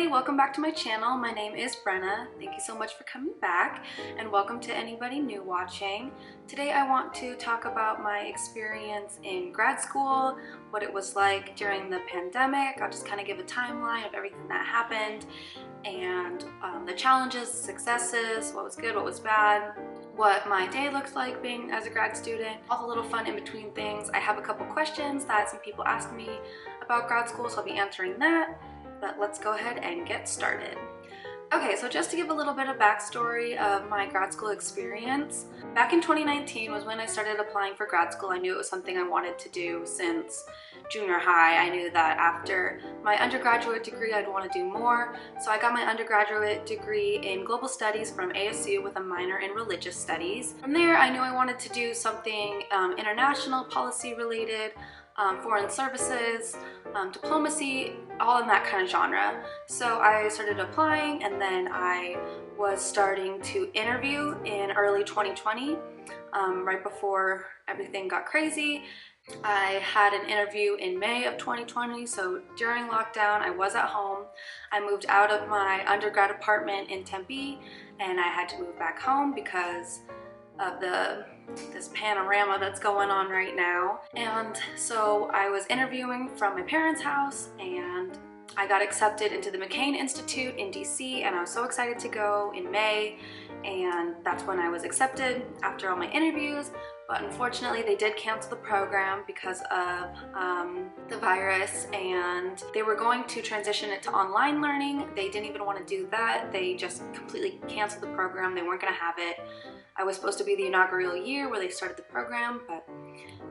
everybody, welcome back to my channel. My name is Brenna. Thank you so much for coming back, and welcome to anybody new watching. Today I want to talk about my experience in grad school, what it was like during the pandemic. I'll just kind of give a timeline of everything that happened and the challenges, successes, what was good, what was bad, what my day looks like being as a grad student, all the little fun in between things. I have a couple questions that some people asked me about grad school, so I'll be answering that. But let's go ahead and get started. Okay, so just to give a little bit of backstory of my grad school experience, back in 2019 was when I started applying for grad school. I knew it was something I wanted to do since junior high. I knew that after my undergraduate degree I'd want to do more, so I got my undergraduate degree in global studies from ASU with a minor in religious studies. From there I knew I wanted to do something international, policy related, foreign services, diplomacy, all in that kind of genre. So I started applying, and then I was starting to interview in early 2020, right before everything got crazy. I had an interview in May of 2020, so during lockdown I was at home. I moved out of my undergrad apartment in Tempe, and I had to move back home because of this panorama that's going on right now. And so I was interviewing from my parents' house, and I got accepted into the McCain Institute in DC, and I was so excited to go in May, and that's when I was accepted after all my interviews. But unfortunately they did cancel the program because of the virus, and they were going to transition it to online learning. They didn't even want to do that. They just completely canceled the program. They weren't going to have it. I was supposed to be the inaugural year where they started the program, but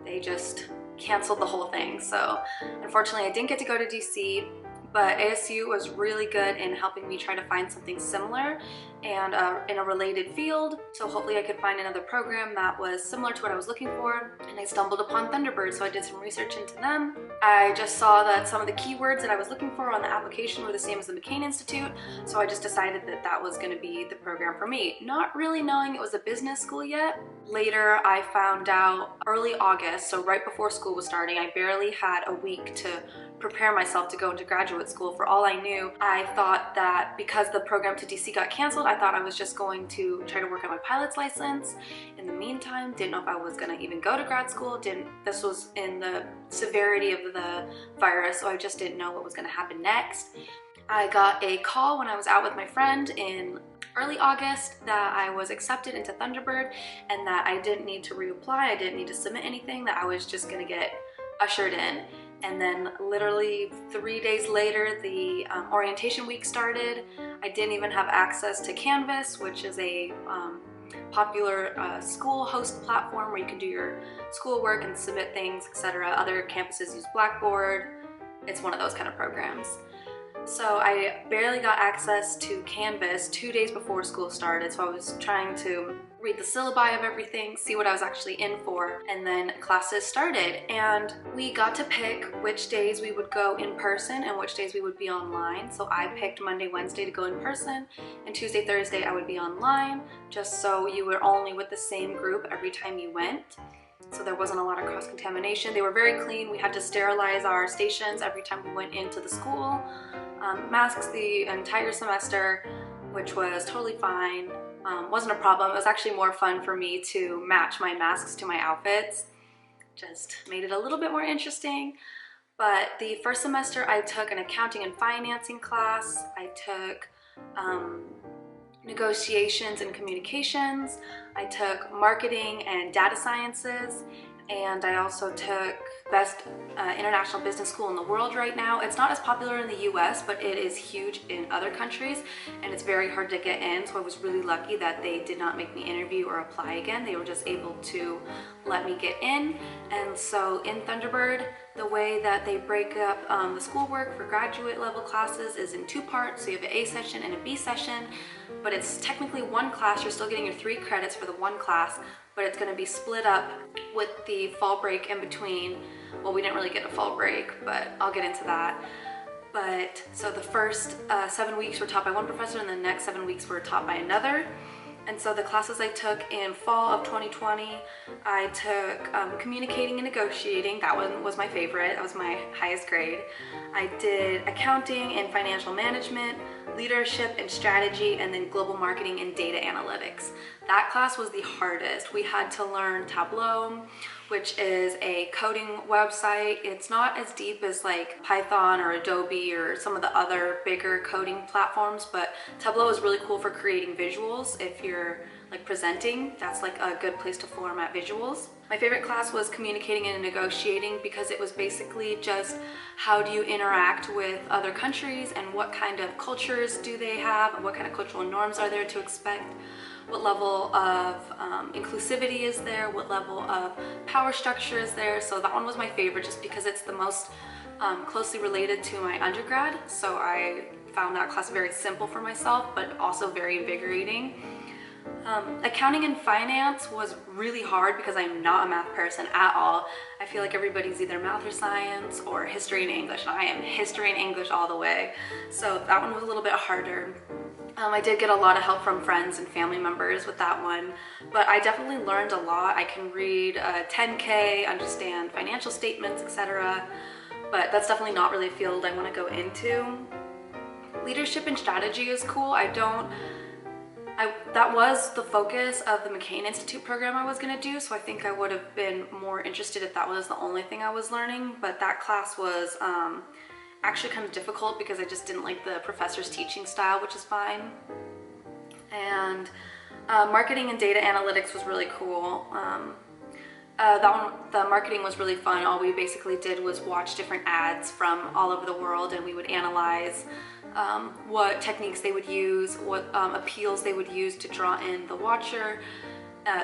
they just canceled the whole thing. So unfortunately I didn't get to go to DC, but ASU was really good in helping me try to find something similar and in a related field. So hopefully I could find another program that was similar to what I was looking for, and I stumbled upon Thunderbird, so I did some research into them. I just saw that some of the keywords that I was looking for on the application were the same as the McCain Institute, so I just decided that that was going to be the program for me, not really knowing it was a business school yet. Later I found out early August, so right before school was starting. I barely had a week to prepare myself to go into graduate school. For all I knew, I thought that because the program to DC got canceled, I thought I was just going to try to work on my pilot's license. In the meantime, didn't know if I was going to even go to grad school. This was in the severity of the virus, so I just didn't know what was going to happen next. I got a call when I was out with my friend in early August that I was accepted into Thunderbird, and that I didn't need to reapply, I didn't need to submit anything, that I was just going to get ushered in. And then literally 3 days later, the orientation week started. I didn't even have access to Canvas, which is a popular school host platform where you can do your schoolwork and submit things, etc. Other campuses use Blackboard. It's one of those kind of programs. So I barely got access to Canvas 2 days before school started, so I was trying to read the syllabi of everything, see what I was actually in for, and then classes started, and we got to pick which days we would go in person and which days we would be online. So I picked Monday, Wednesday to go in person, and Tuesday, Thursday I would be online, just so you were only with the same group every time you went. So there wasn't a lot of cross-contamination. They were very clean. We had to sterilize our stations every time we went into the school. Masks the entire semester, which was totally fine. Wasn't a problem. It was actually more fun for me to match my masks to my outfits. Just made it a little bit more interesting. But the first semester I took an accounting and financing class. I took negotiations and communications. I took marketing and data sciences, and I also took best international business school in the world right now. It's not as popular in the US, but it is huge in other countries, and it's very hard to get in, so I was really lucky that they did not make me interview or apply again. They were just able to let me get in. And so in Thunderbird, the way that they break up the schoolwork for graduate level classes is in two parts. So you have an A session and a B session, but it's technically one class. You're still getting your 3 credits for the one class, but it's going to be split up with the fall break in between. Well, we didn't really get a fall break, but I'll get into that. But so the first 7 weeks were taught by one professor, and the next 7 weeks were taught by another. And so the classes I took in fall of 2020, I took communicating and negotiating. That one was my favorite. That was my highest grade. I did accounting and financial management, leadership and strategy, and then global marketing and data analytics. That class was the hardest. We had to learn Tableau, which is a coding website. It's not as deep as like Python or Adobe or some of the other bigger coding platforms, but Tableau is really cool for creating visuals. If you're like presenting, that's like a good place to format visuals. My favorite class was communicating and negotiating because it was basically just how do you interact with other countries and what kind of cultures do they have and what kind of cultural norms are there to expect. What level of inclusivity is there, what level of power structure is there. So that one was my favorite just because it's the most closely related to my undergrad. So I found that class very simple for myself, but also very invigorating. Accounting and finance was really hard because I'm not a math person at all. I feel like everybody's either math or science or history and English, and I am history and English all the way. So that one was a little bit harder. I did get a lot of help from friends and family members with that one, but I definitely learned a lot. I can read 10K, understand financial statements, etc. But that's definitely not really a field I want to go into. Leadership and strategy is cool. That was the focus of the McCain Institute program I was going to do, so I think I would have been more interested if that was the only thing I was learning, but that class was actually kind of difficult because I just didn't like the professor's teaching style, which is fine. And marketing and data analytics was really cool. The marketing was really fun. All we basically did was watch different ads from all over the world, and we would analyze what techniques they would use, what appeals they would use to draw in the watcher,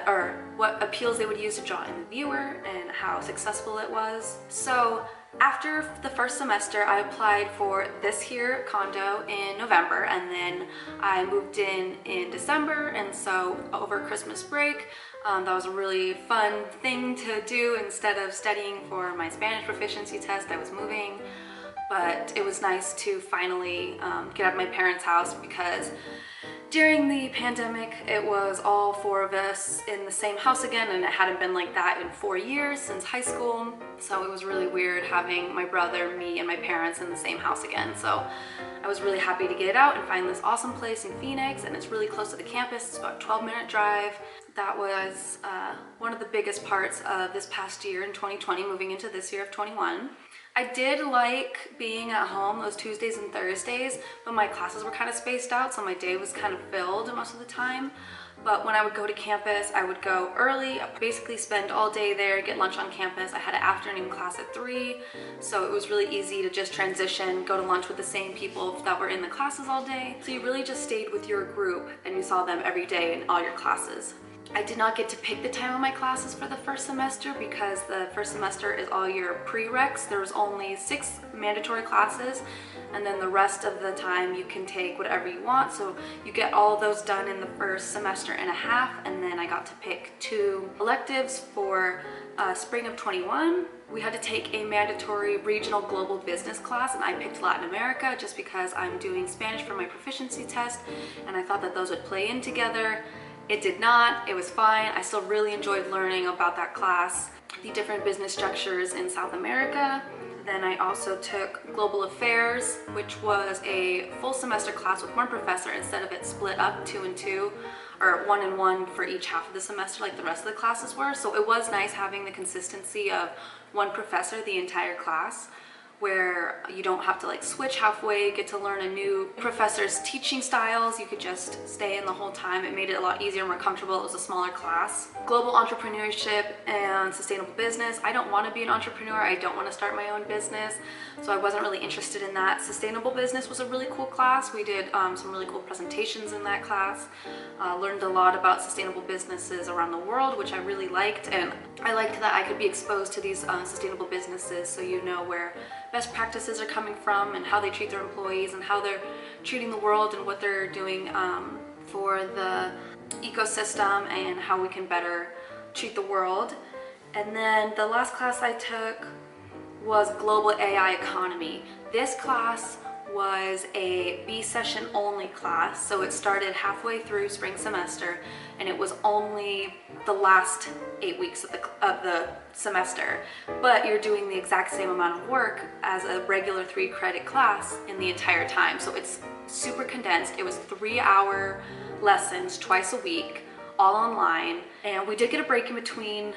or what appeals they would use to draw in the viewer, and how successful it was. So after the first semester, I applied for this here condo in November, and then I moved in December, and so over Christmas break, that was a really fun thing to do. Instead of studying for my Spanish proficiency test, I was moving. But it was nice to finally get out of my parents' house because during the pandemic, it was all four of us in the same house again, and it hadn't been like that in 4 years since high school. So it was really weird having my brother, me, and my parents in the same house again. So I was really happy to get out and find this awesome place in Phoenix, and it's really close to the campus. It's about a 12-minute drive. That was one of the biggest parts of this past year in 2020, moving into this year of 21. I did like being at home those Tuesdays and Thursdays, but my classes were kind of spaced out, so my day was kind of filled most of the time. But when I would go to campus, I would go early, basically spend all day there, get lunch on campus. I had an afternoon class at 3, so it was really easy to just transition, go to lunch with the same people that were in the classes all day. So you really just stayed with your group and you saw them every day in all your classes. I did not get to pick the time of my classes for the first semester because the first semester is all your prereqs. There's only 6 mandatory classes, and then the rest of the time you can take whatever you want. So you get all of those done in the first semester and a half, and then I got to pick 2 electives for spring of 21. We had to take a mandatory regional global business class, and I picked Latin America just because I'm doing Spanish for my proficiency test, and I thought that those would play in together. It did not. It was fine. I still really enjoyed learning about that class, the different business structures in South America. Then I also took Global Affairs, which was a full semester class with one professor instead of it split up 2 and 2, or 1 and 1 for each half of the semester like the rest of the classes were. So it was nice having the consistency of one professor the entire class, where you don't have to like switch halfway, get to learn a new professor's teaching styles. You could just stay in the whole time. It made it a lot easier, more comfortable. It was a smaller class. Global entrepreneurship and sustainable business. I don't want to be an entrepreneur. I don't want to start my own business, so I wasn't really interested in that. Sustainable business was a really cool class. We did some really cool presentations in that class. Learned a lot about sustainable businesses around the world, which I really liked, and I liked that I could be exposed to these sustainable businesses, so you know where best practices are coming from and how they treat their employees and how they're treating the world and what they're doing for the ecosystem and how we can better treat the world. And then the last class I took was Global AI Economy. This class was a B session only class. So it started halfway through spring semester and it was only the last 8 weeks of the semester, but you're doing the exact same amount of work as a regular 3-credit class in the entire time. So it's super condensed. It was 3-hour lessons twice a week, all online, and we did get a break in between.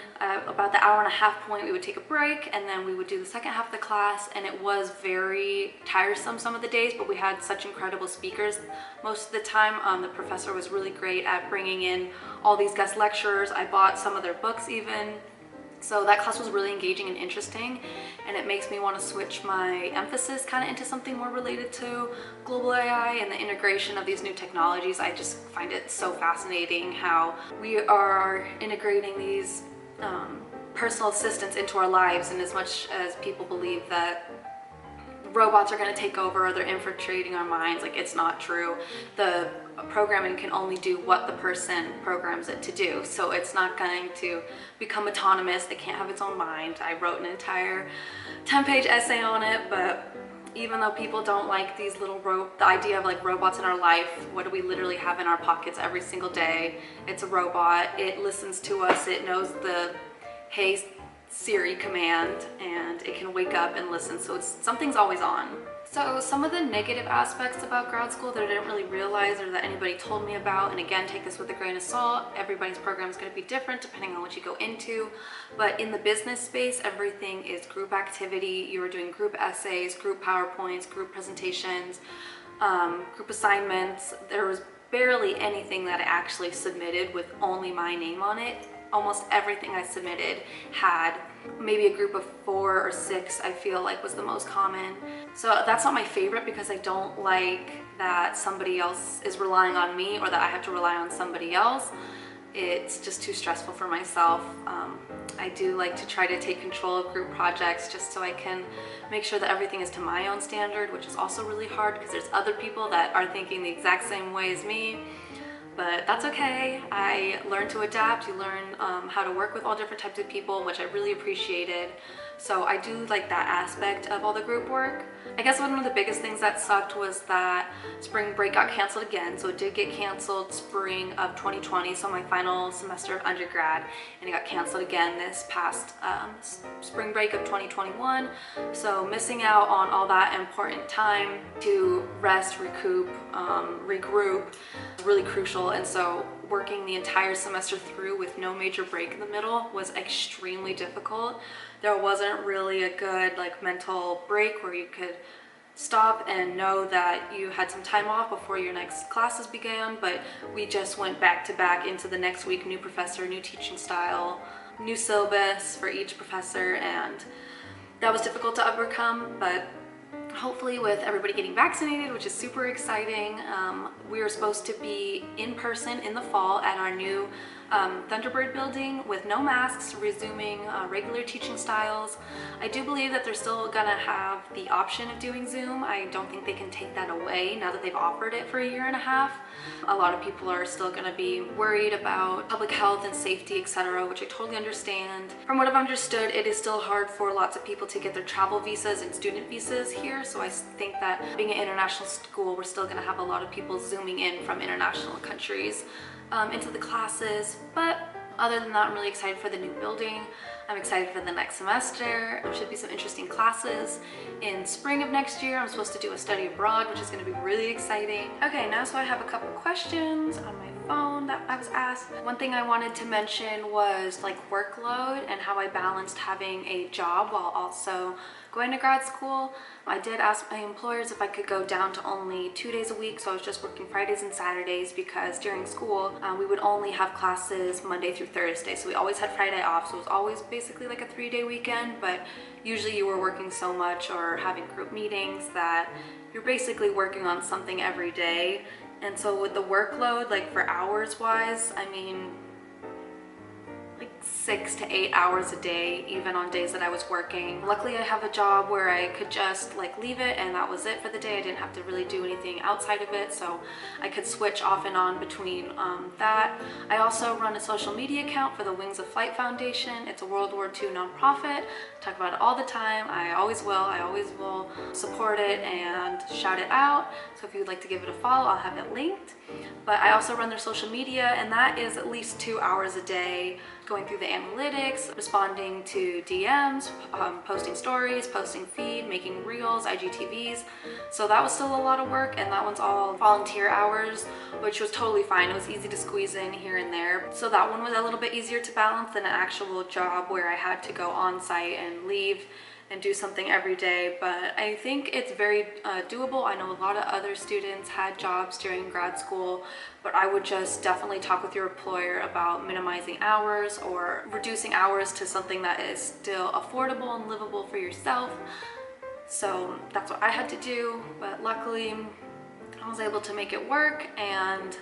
About the hour and a half point we would take a break, and then we would do the second half of the class, and it was very tiresome some of the days, but we had such incredible speakers most of the time. The professor was really great at bringing in all these guest lecturers. I bought some of their books even. So that class was really engaging and interesting, and it makes me want to switch my emphasis kind of into something more related to global AI and the integration of these new technologies. I just find it so fascinating how we are integrating these personal assistants into our lives, and as much as people believe that robots are going to take over or they're infiltrating our minds, like, it's not true. The programming can only do what the person programs it to do, so it's not going to become autonomous. It can't have its own mind. I wrote an entire 10-page essay on it, but even though people don't like these little the idea of like robots in our life, what do we literally have in our pockets every single day? It's a robot. It listens to us. It knows the "Hey Siri" command, and it can wake up and listen, so something's always on. So some of the negative aspects about grad school that I didn't really realize or that anybody told me about, and again, take this with a grain of salt, everybody's program is going to be different depending on what you go into, but in the business space, everything is group activity. You are doing group essays, group PowerPoints, group presentations, group assignments. There was barely anything that I actually submitted with only my name on it. Almost everything I submitted had maybe a group of 4 or 6, I feel like, was the most common. So that's not my favorite because I don't like that somebody else is relying on me or that I have to rely on somebody else. It's just too stressful for myself. I do like to try to take control of group projects just so I can make sure that everything is to my own standard, which is also really hard because there's other people that are thinking the exact same way as me. But that's okay. I learned to adapt. You learn how to work with all different types of people, which I really appreciated. So I do like that aspect of all the group work. I guess one of the biggest things that sucked was that spring break got canceled again. So it did get canceled spring of 2020, so my final semester of undergrad, and it got canceled again this past spring break of 2021. So missing out on all that important time to rest, recoup, regroup is really crucial. And so working the entire semester through with no major break in the middle was extremely difficult. There wasn't really a good like mental break where you could stop and know that you had some time off before your next classes began, but we just went back to back into the next week, new professor, new teaching style, new syllabus for each professor, and that was difficult to overcome. But hopefully with everybody getting vaccinated, which is super exciting, we are supposed to be in person in the fall at our new Thunderbird building with no masks, resuming regular teaching styles. I do believe that they're still gonna have the option of doing Zoom. I don't think they can take that away now that they've offered it for a year and a half. A lot of people are still gonna be worried about public health and safety, etc., which I totally understand. From what I've understood, it is still hard for lots of people to get their travel visas and student visas here, so I think that being an international school, we're still gonna have a lot of people zooming in from international countries into the classes. But other than that, I'm really excited for the new building. I'm excited for the next semester. There should be some interesting classes in spring of next year. I'm supposed to do a study abroad, which is going to be really exciting. Okay, now so I have a couple questions on my phone that I was asked. One thing I wanted to mention was like workload and how I balanced having a job while also going to grad school. I did ask my employers if I could go down to only 2 days a week, so I was just working Fridays and Saturdays because during school we would only have classes Monday through Thursday, so we always had Friday off, so it was always basically like a 3-day weekend, but usually you were working so much or having group meetings that you're basically working on something every day. And so with the workload, like for hours wise, I mean, like 6 to 8 hours a day, even on days that I was working. Luckily, I have a job where I could just like leave it and that was it for the day. I didn't have to really do anything outside of it, so I could switch off and on between that. I also run a social media account for the Wings of Flight Foundation. It's a World War II nonprofit. I talk about it all the time. I always will support it and shout it out. So if you would like to give it a follow, I'll have it linked. But I also run their social media, and that is at least 2 hours a day, going through the analytics, responding to DMs, posting stories, posting feed, making reels, IGTVs. So that was still a lot of work, and that one's all volunteer hours, which was totally fine. It was easy to squeeze in here and there. So that one was a little bit easier to balance than an actual job where I had to go on site and leave and do something every day. But I think it's very doable. I know a lot of other students had jobs during grad school, but I would just definitely talk with your employer about minimizing hours or reducing hours to something that is still affordable and livable for yourself. So that's what I had to do, but luckily I was able to make it work, and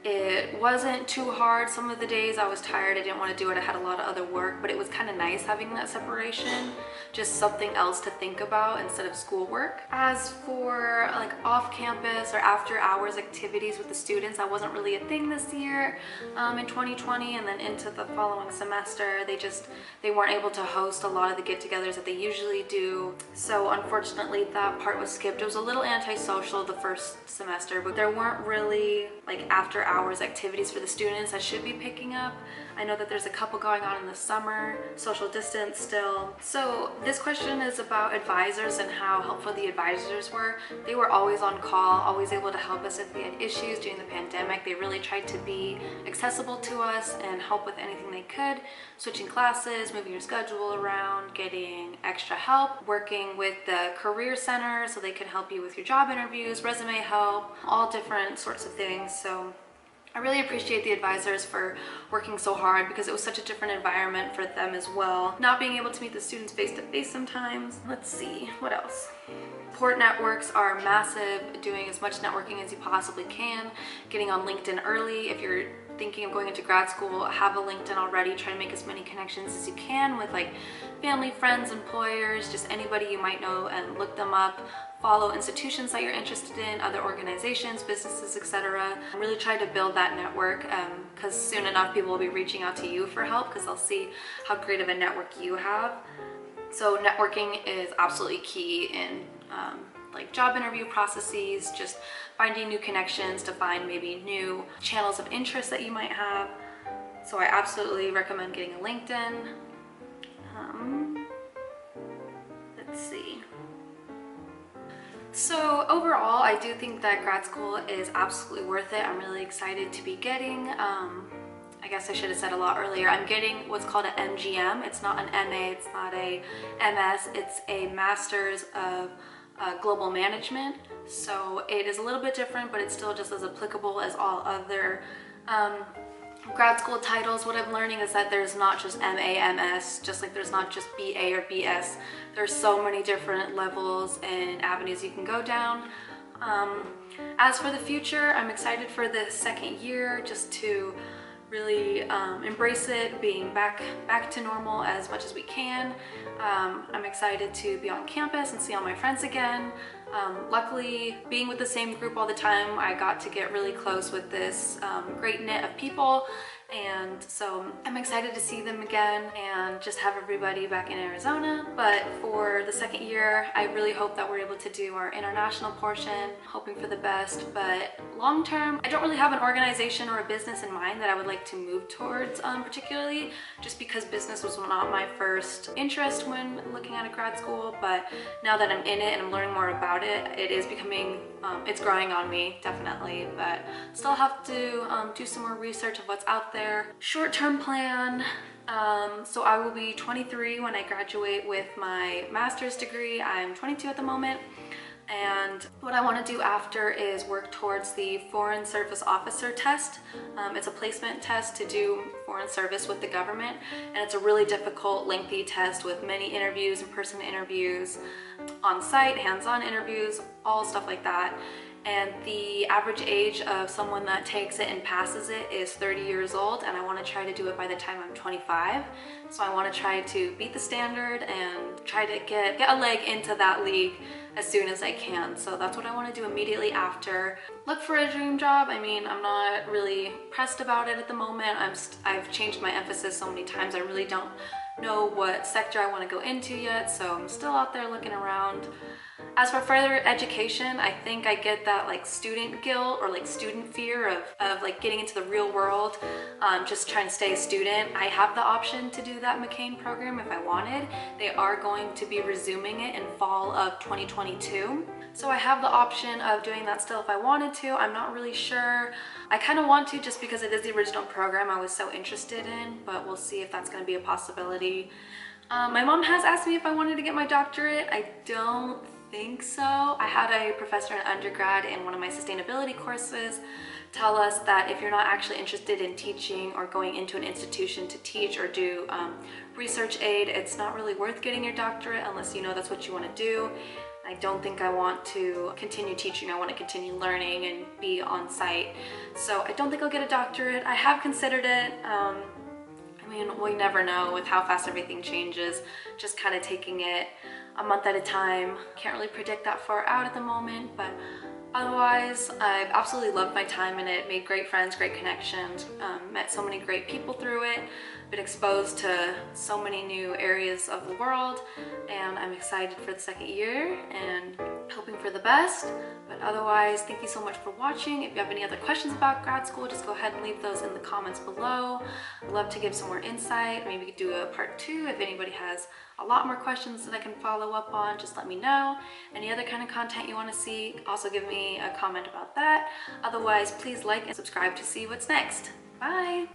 it wasn't too hard. Some of the days I was tired, I didn't want to do it, I had a lot of other work, but it was kind of nice having that separation, just something else to think about instead of schoolwork. As for like off-campus or after-hours activities with the students, that wasn't really a thing this year in 2020, and then into the following semester they weren't able to host a lot of the get-togethers that they usually do, so unfortunately that part was skipped. It was a little antisocial the first semester, but there weren't really like after-hours activities for the students. I should be picking up. I know that there's a couple going on in the summer, social distance still. So this question is about advisors and how helpful the advisors were. They were always on call, always able to help us if we had issues during the pandemic. They really tried to be accessible to us and help with anything they could, switching classes, moving your schedule around, getting extra help, working with the career center so they could help you with your job interviews, resume help, all different sorts of things. So I really appreciate the advisors for working so hard, because it was such a different environment for them as well. Not being able to meet the students face to face sometimes. Let's see, what else? Support networks are massive, doing as much networking as you possibly can, getting on LinkedIn early. If you're thinking of going into grad school, have a LinkedIn already. Try to make as many connections as you can with like family, friends, employers, just anybody you might know, and look them up. Follow institutions that you're interested in, other organizations, businesses, etc. Really try to build that network, because soon enough people will be reaching out to you for help, because they'll see how great of a network you have. So networking is absolutely key in like job interview processes, just finding new connections to find maybe new channels of interest that you might have. So I absolutely recommend getting a LinkedIn. Let's see. So overall, I do think that grad school is absolutely worth it. I'm really excited to be getting, I guess I should have said a lot earlier, I'm getting what's called an MGM. It's not an MA, it's not a MS, it's a Master's of Global Management. So it is a little bit different, but it's still just as applicable as all other grad school titles. What I'm learning is that there's not just MA, MS, just like there's not just BA or BS. There's so many different levels and avenues you can go down. As for the future, I'm excited for the second year, just to really embrace it, being back to normal as much as we can. I'm excited to be on campus and see all my friends again. Luckily, being with the same group all the time, I got to get really close with this great knit of people, and so I'm excited to see them again and just have everybody back in Arizona. But for the second year, I really hope that we're able to do our international portion, hoping for the best. But long term, I don't really have an organization or a business in mind that I would like to move towards particularly, just because business was not my first interest when looking at a grad school. But now that I'm in it and I'm learning more about it, it is becoming, it's growing on me, definitely. But still have to do some more research of what's out there. Short-term plan, so I will be 23 when I graduate with my master's degree. I'm 22 at the moment, and what I want to do after is work towards the Foreign Service Officer test. It's a placement test to do foreign service with the government, and it's a really difficult, lengthy test with many interviews, in-person interviews, on-site, hands-on interviews, all stuff like that. and the average age of someone that takes it and passes it is 30 years old, and I want to try to do it by the time I'm 25. So I want to try to beat the standard and try to get a leg into that league as soon as I can. So that's what I want to do immediately after. Look for a dream job. I mean, I'm not really pressed about it at the moment. I've changed my emphasis so many times. I really don't know what sector I want to go into yet, so I'm still out there looking around. As for further education, I think I get that like student guilt or like student fear of like getting into the real world, just trying to stay a student. I have the option to do that McCain program if I wanted. They are going to be resuming it in fall of 2022. So I have the option of doing that still if I wanted to. I'm not really sure. I kind of want to just because it is the original program I was so interested in, but we'll see if that's going to be a possibility. My mom has asked me if I wanted to get my doctorate. I don't think so. I had a professor in undergrad in one of my sustainability courses tell us that if you're not actually interested in teaching or going into an institution to teach or do research aid, it's not really worth getting your doctorate unless you know that's what you want to do. I don't think I want to continue teaching. I want to continue learning and be on site. So I don't think I'll get a doctorate. I have considered it. I mean, we never know with how fast everything changes. Just kind of taking it a month at a time. Can't really predict that far out at the moment, but otherwise, I've absolutely loved my time in it, made great friends, great connections, met so many great people through it, been exposed to so many new areas of the world, and I'm excited for the second year and hoping for the best. But otherwise, thank you so much for watching. If you have any other questions about grad school, just go ahead and leave those in the comments below. I'd love to give some more insight. Maybe we could do a part 2 if anybody has a lot more questions that I can follow up on. Just let me know. Any other kind of content you want to see, also give me a comment about that. Otherwise, please like and subscribe to see what's next. Bye!